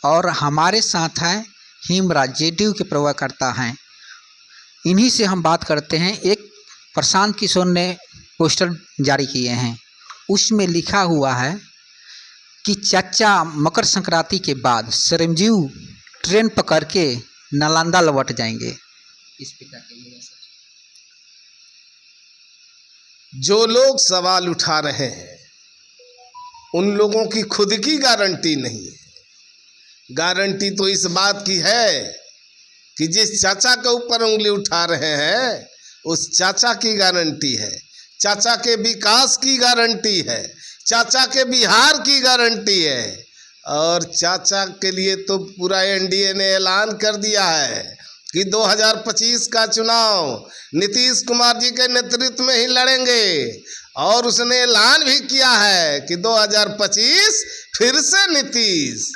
और हमारे साथ हैं हेमराज जेडीयू के प्रवक्ता हैं। इन्हीं से हम बात करते हैं। एक प्रशांत किशोर ने पोस्टर जारी किए हैं, उसमें लिखा हुआ है कि चाचा मकर संक्रांति के बाद चिरंजीव ट्रेन पकड़ के नालंदा लौट जाएंगे। इस पे क्या कहिएगा सर? जो लोग सवाल उठा रहे हैं उन लोगों की खुद की गारंटी नहीं है। गारंटी तो इस बात की है कि जिस चाचा के ऊपर उंगली उठा रहे हैं उस चाचा की गारंटी है, चाचा के विकास की गारंटी है, चाचा के बिहार की गारंटी है। और चाचा के लिए तो पूरा एनडीए ने ऐलान कर दिया है कि 2025 का चुनाव नीतीश कुमार जी के नेतृत्व में ही लड़ेंगे। और उसने ऐलान भी किया है कि 2025 फिर से नीतीश।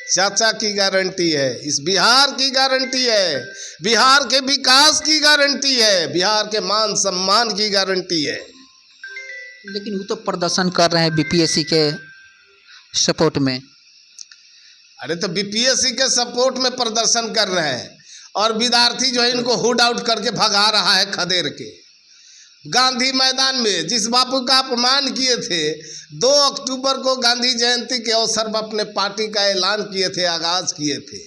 चाचा की गारंटी है, इस बिहार की गारंटी है, बिहार के विकास की गारंटी है, बिहार के मान सम्मान की गारंटी है। लेकिन वो तो प्रदर्शन कर रहे हैं बीपीएससी के सपोर्ट में। अरे तो बीपीएससी के सपोर्ट में प्रदर्शन कर रहे हैं और विद्यार्थी जो है इनको हुड आउट करके भगा रहा है खदेड़ के। गांधी मैदान में जिस बापू का अपमान किए थे, 2 अक्टूबर को गांधी जयंती के अवसर पर अपने पार्टी का ऐलान किए थे, आगाज किए थे,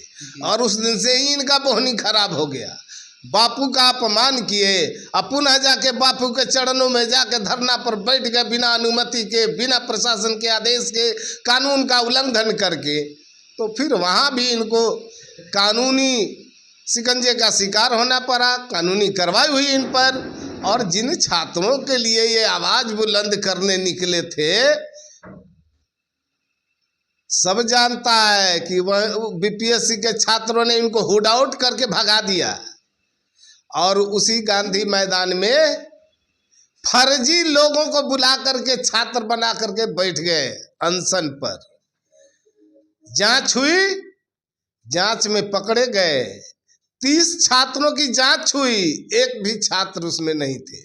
और उस दिन से ही इनका बोहनी खराब हो गया। बापू का अपमान किए, पुनः जाके बापू के चरणों में जाके धरना पर बैठ गए बिना अनुमति के, बिना प्रशासन के आदेश के, कानून का उल्लंघन करके। तो फिर वहाँ भी इनको कानूनी शिकंजे का शिकार होना पड़ा, कानूनी कार्रवाई हुई इन पर। और जिन छात्रों के लिए ये आवाज बुलंद करने निकले थे, सब जानता है कि वह बीपीएससी के छात्रों ने इनको हुड आउट करके भगा दिया। और उसी गांधी मैदान में फर्जी लोगों को बुला करके छात्र बना करके बैठ गए अनशन पर। जांच हुई, जांच में पकड़े गए, 30 छात्रों की जांच हुई, एक भी छात्र उसमें नहीं थे।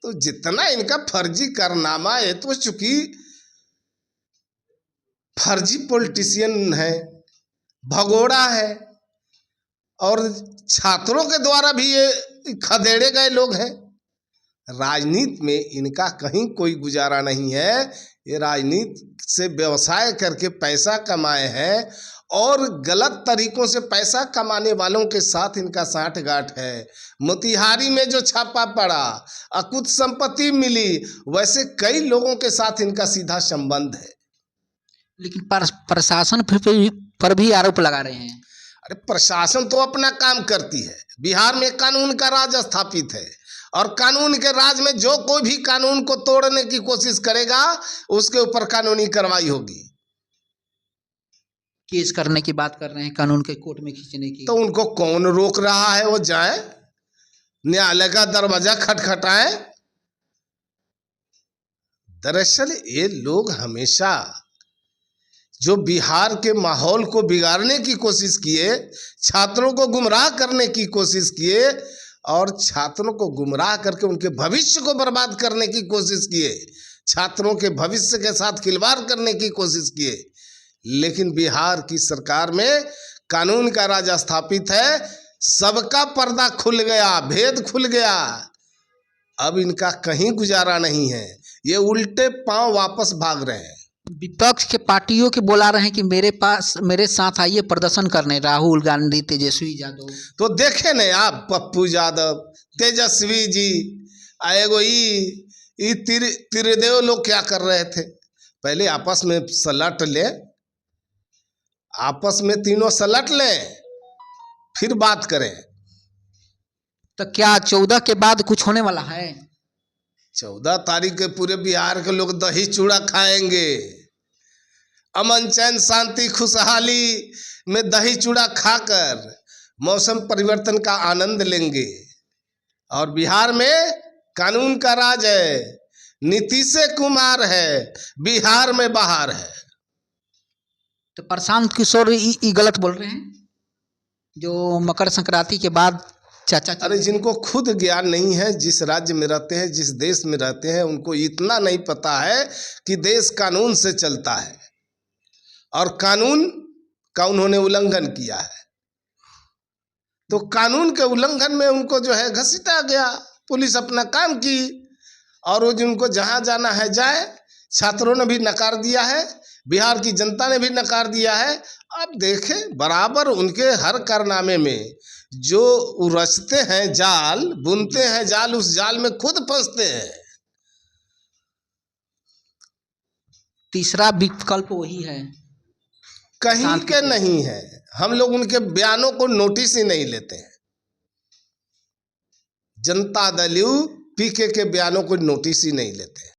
तो जितना इनका फर्जी कारनामा है, तो चूंकि फर्जी पॉलिटिशियन है, भगोड़ा है, और छात्रों के द्वारा भी ये खदेड़े गए लोग हैं। राजनीति में इनका कहीं कोई गुजारा नहीं है। ये राजनीति से व्यवसाय करके पैसा कमाए हैं और गलत तरीकों से पैसा कमाने वालों के साथ इनका साठगांठ है। मोतिहारी में जो छापा पड़ा, अकुत संपत्ति मिली, वैसे कई लोगों के साथ इनका सीधा संबंध है। लेकिन प्रशासन पर भी आरोप लगा रहे हैं। अरे प्रशासन तो अपना काम करती है। बिहार में कानून का राज स्थापित है और कानून के राज में जो कोई भी कानून को तोड़ने की कोशिश करेगा उसके ऊपर कानूनी कार्रवाई होगी। केस करने की बात कर रहे हैं, कानून के कोर्ट में खींचने की। तो उनको कौन रोक रहा है? वो जाए, न्यायालय का दरवाजा खटखटाए। दरअसल ये लोग हमेशा जो बिहार के माहौल को बिगाड़ने की कोशिश किए, छात्रों को गुमराह करने की कोशिश किए और छात्रों को गुमराह करके उनके भविष्य को बर्बाद करने की कोशिश किए, छात्रों के भविष्य के साथ खिलवाड़ करने की कोशिश किए। लेकिन बिहार की सरकार में कानून का राज स्थापित है, सबका पर्दा खुल गया, भेद खुल गया। अब इनका कहीं गुजारा नहीं है, ये उल्टे पांव वापस भाग रहे हैं। विपक्ष के पार्टियों के बुला रहे हैं कि मेरे साथ आइए प्रदर्शन करने, राहुल गांधी, तेजस्वी यादव। तो देखे नहीं आप, पप्पू यादव, तेजस्वी जी, एगो त्रिदेव लोग क्या कर रहे थे? पहले आपस में सलट ले, आपस में तीनों सलट लें, फिर बात करें। तो क्या 14 के बाद कुछ होने वाला है? 14 तारीख के पूरे बिहार के लोग दही चूड़ा खाएंगे, अमन चैन शांति खुशहाली में दही चूड़ा खाकर मौसम परिवर्तन का आनंद लेंगे। और बिहार में कानून का राज है, नीतीश कुमार है, बिहार में बाहर है। तो प्रशांत किशोर ये गलत बोल रहे हैं जो मकर संक्रांति के बाद चाचा। अरे जिनको खुद ज्ञान नहीं है, जिस राज्य में रहते हैं, जिस देश में रहते हैं, उनको इतना नहीं पता है कि देश कानून से चलता है और कानून का उन्होंने उल्लंघन किया है। तो कानून के उल्लंघन में उनको जो है घसीटा गया। पुलिस अपना काम की और वो जिनको जहाँ जाना है जाए। छात्रों ने भी नकार दिया है, बिहार की जनता ने भी नकार दिया है। अब देखें, बराबर उनके हर कारनामे में जो रचते हैं जाल, बुनते हैं जाल, उस जाल में खुद फंसते हैं। तीसरा विकल्प वही है, कहीं के नहीं है। हम लोग उनके बयानों को नोटिस ही नहीं लेते हैं। जनता दल यू पीके के बयानों को नोटिस ही नहीं लेते हैं।